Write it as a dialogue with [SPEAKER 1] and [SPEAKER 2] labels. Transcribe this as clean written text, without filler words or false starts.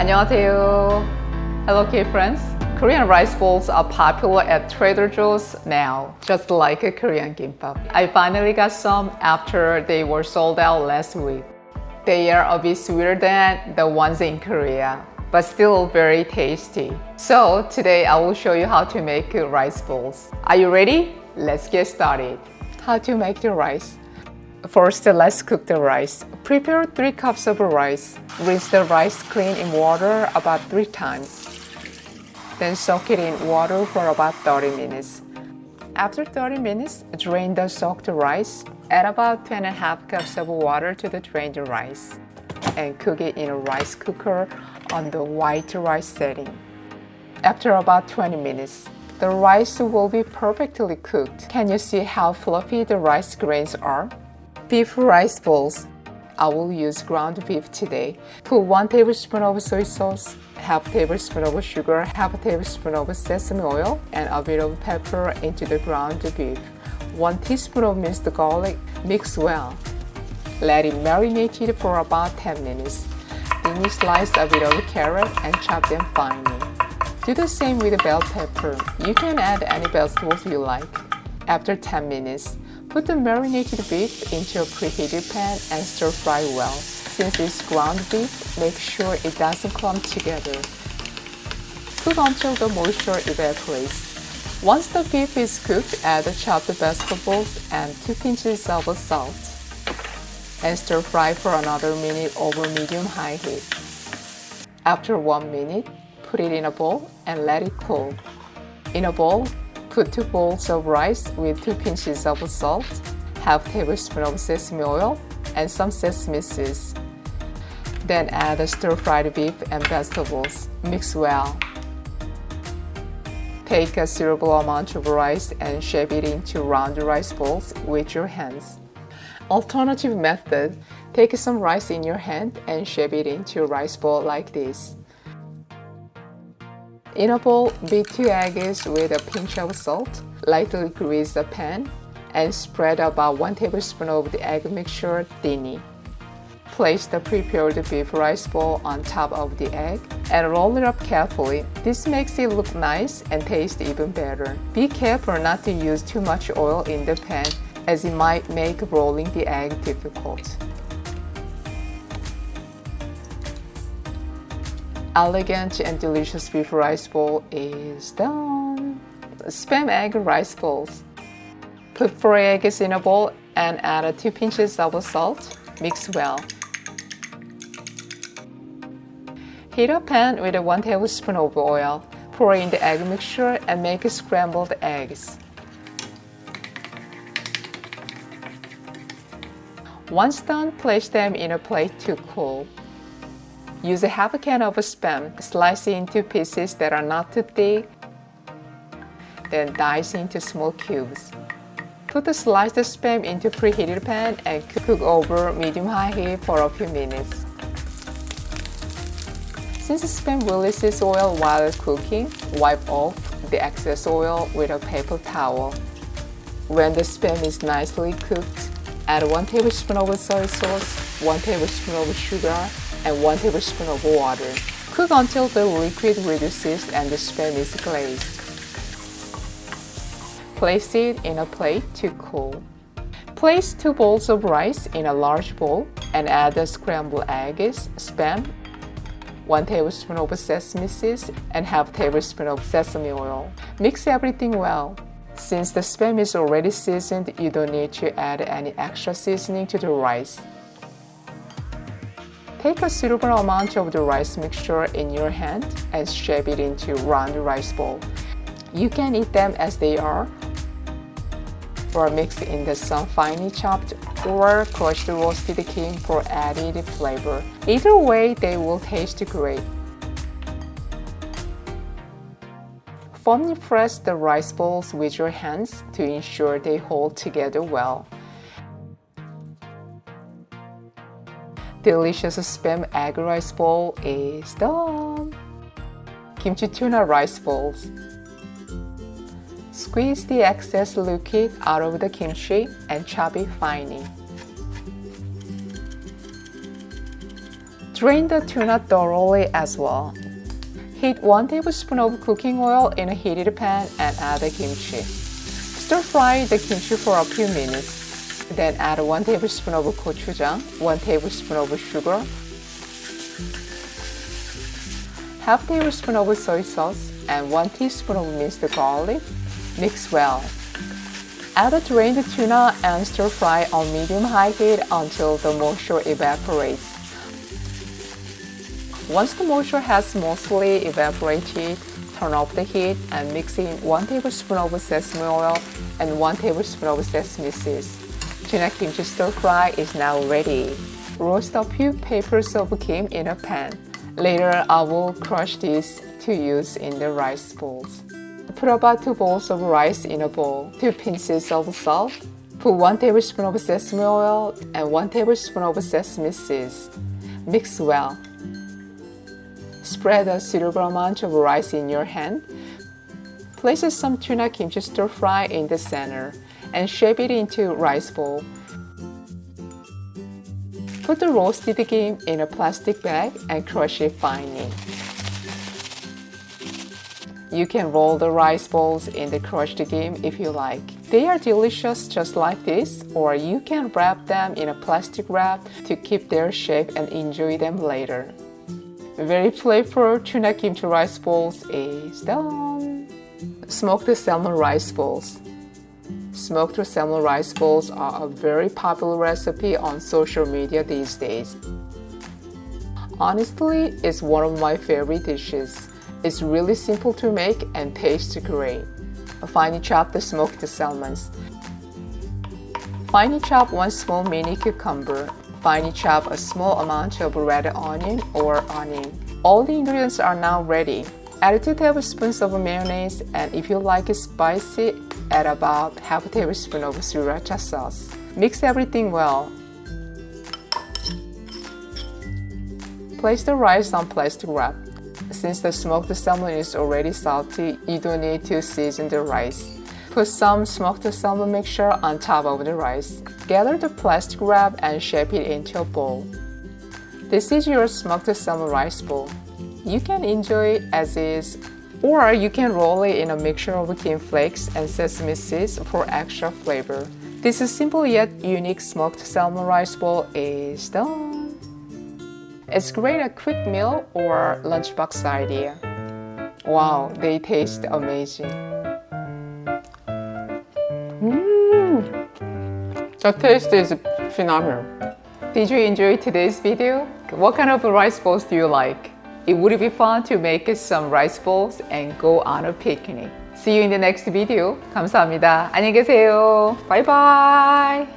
[SPEAKER 1] 안녕하세요. Hello K-friends. Korean rice bowls are popular at Trader Joe's now, just like a Korean gimbap. I finally got some after they were sold out last week. They are a bit sweeter than the ones in Korea, but still very tasty. So today I will show you how to make rice bowls. Are you ready? Let's get started. How to make the rice. First, let's cook the rice. Prepare 3 cups of rice. Rinse the rice clean in water about 3 times. Then soak it in water for about 30 minutes. After 30 minutes, drain the soaked rice. Add about 2.5 cups of water to the drained rice and cook it in a rice cooker on the white rice setting. After about 20 minutes, the rice will be perfectly cooked. Can you see how fluffy the rice grains are? Beef rice bowls. I will use ground beef today. Put 1 tablespoon of soy sauce, half tablespoon of sugar, half tablespoon of sesame oil, and a bit of pepper into the ground beef. 1 teaspoon of minced garlic. Mix well. Let it marinate for about 10 minutes. Then slice a bit of carrot and chop them finely. Do the same with bell pepper. You can add any vegetables you like. After 10 minutes, put the marinated beef into a preheated pan and stir fry well. Since it's ground beef, make sure it doesn't clump together. Cook until the moisture evaporates. Once the beef is cooked, add the chopped vegetables and 2 pinches of salt. And stir fry for another minute over medium-high heat. After 1 minute, put it in a bowl and let it cool. In a bowl, put 2 bowls of rice with 2 pinches of salt, half tablespoon of sesame oil, and some sesame seeds. Then add the stir-fried beef and vegetables. Mix well. Take a suitable amount of rice and shape it into round rice balls with your hands. Alternative method, take some rice in your hand and shape it into a rice ball like this. In a bowl, beat 2 eggs with a pinch of salt, lightly grease the pan, and spread about 1 tablespoon of the egg mixture thinly. Place the prepared beef rice ball on top of the egg and roll it up carefully. This makes it look nice and taste even better. Be careful not to use too much oil in the pan, as it might make rolling the egg difficult. Elegant and delicious beef rice bowl is done. Spam egg rice bowls. Put 4 eggs in a bowl and add 2 pinches of salt. Mix well. Heat a pan with 1 tablespoon of oil. Pour in the egg mixture and make scrambled eggs. Once done, place them in a plate to cool. Use a half a can of spam. Slice it into pieces that are not too thick. Then dice into small cubes. Put the sliced spam into preheated pan and cook over medium-high heat for a few minutes. Since spam releases oil while cooking, wipe off the excess oil with a paper towel. When the spam is nicely cooked, add 1 tablespoon of soy sauce, 1 tablespoon of sugar, and 1 tablespoon of water. Cook until the liquid reduces and the spam is glazed. Place it in a plate to cool. Place 2 bowls of rice in a large bowl and add the scrambled eggs, spam, 1 tablespoon of sesame seeds, and half tablespoon of sesame oil. Mix everything well. Since the spam is already seasoned, you don't need to add any extra seasoning to the rice. Take a suitable amount of the rice mixture in your hand and shape it into round rice ball. You can eat them as they are, or mix in some finely chopped or crushed roasted cream for added flavor. Either way, they will taste great. Firmly press the rice balls with your hands to ensure they hold together well. Delicious spam egg rice bowl is done. Kimchi tuna rice bowls. Squeeze the excess liquid out of the kimchi and chop it finely. Drain the tuna thoroughly as well. Heat 1 tablespoon of cooking oil in a heated pan and add the kimchi. Stir fry the kimchi for a few minutes. Then add 1 tablespoon of gochujang, 1 tablespoon of sugar, half tablespoon of soy sauce, and 1 teaspoon of minced garlic. Mix well. Add the drained tuna and stir fry on medium-high heat until the moisture evaporates. Once the moisture has mostly evaporated, turn off the heat and mix in 1 tablespoon of sesame oil and 1 tablespoon of sesame seeds. Tuna kimchi stir fry is now ready. Roast a few papers of kim in a pan. Later, I will crush these to use in the rice bowls. Put about 2 bowls of rice in a bowl, 2 pinches of salt, put 1 tablespoon of sesame oil and 1 tablespoon of sesame seeds. Mix well. Spread a suitable amount of rice in your hand. Place some tuna kimchi stir fry in the center and shape it into rice bowl. Put the roasted kim in a plastic bag and crush it finely. You can roll the rice balls in the crushed kim if you like. They are delicious just like this, or you can wrap them in a plastic wrap to keep their shape and enjoy them later. Very flavorful tuna kimchi rice balls is done. Smoked salmon rice balls. Smoked salmon rice balls are a very popular recipe on social media these days. Honestly, it's one of my favorite dishes. It's really simple to make and tastes great. Finely chop the smoked salmons. Finely chop 1 small mini cucumber. Finely chop a small amount of red onion or onion. All the ingredients are now ready. Add 2 tablespoons of mayonnaise, and if you like it spicy, add about half a tablespoon of sriracha sauce. Mix everything well. Place the rice on plastic wrap. Since the smoked salmon is already salty, you don't need to season the rice. Put some smoked salmon mixture on top of the rice. Gather the plastic wrap and shape it into a bowl. This is your smoked salmon rice bowl. You can enjoy it as is, or you can roll it in a mixture of kim flakes and sesame seeds for extra flavor. This simple yet unique smoked salmon rice bowl is done. It's great a quick meal or lunchbox idea. Wow, they taste amazing. The taste is phenomenal. Did you enjoy today's video? What kind of rice balls do you like? It would be fun to make some rice balls and go on a picnic. See you in the next video. 감사합니다. 안녕히 계세요. Bye bye.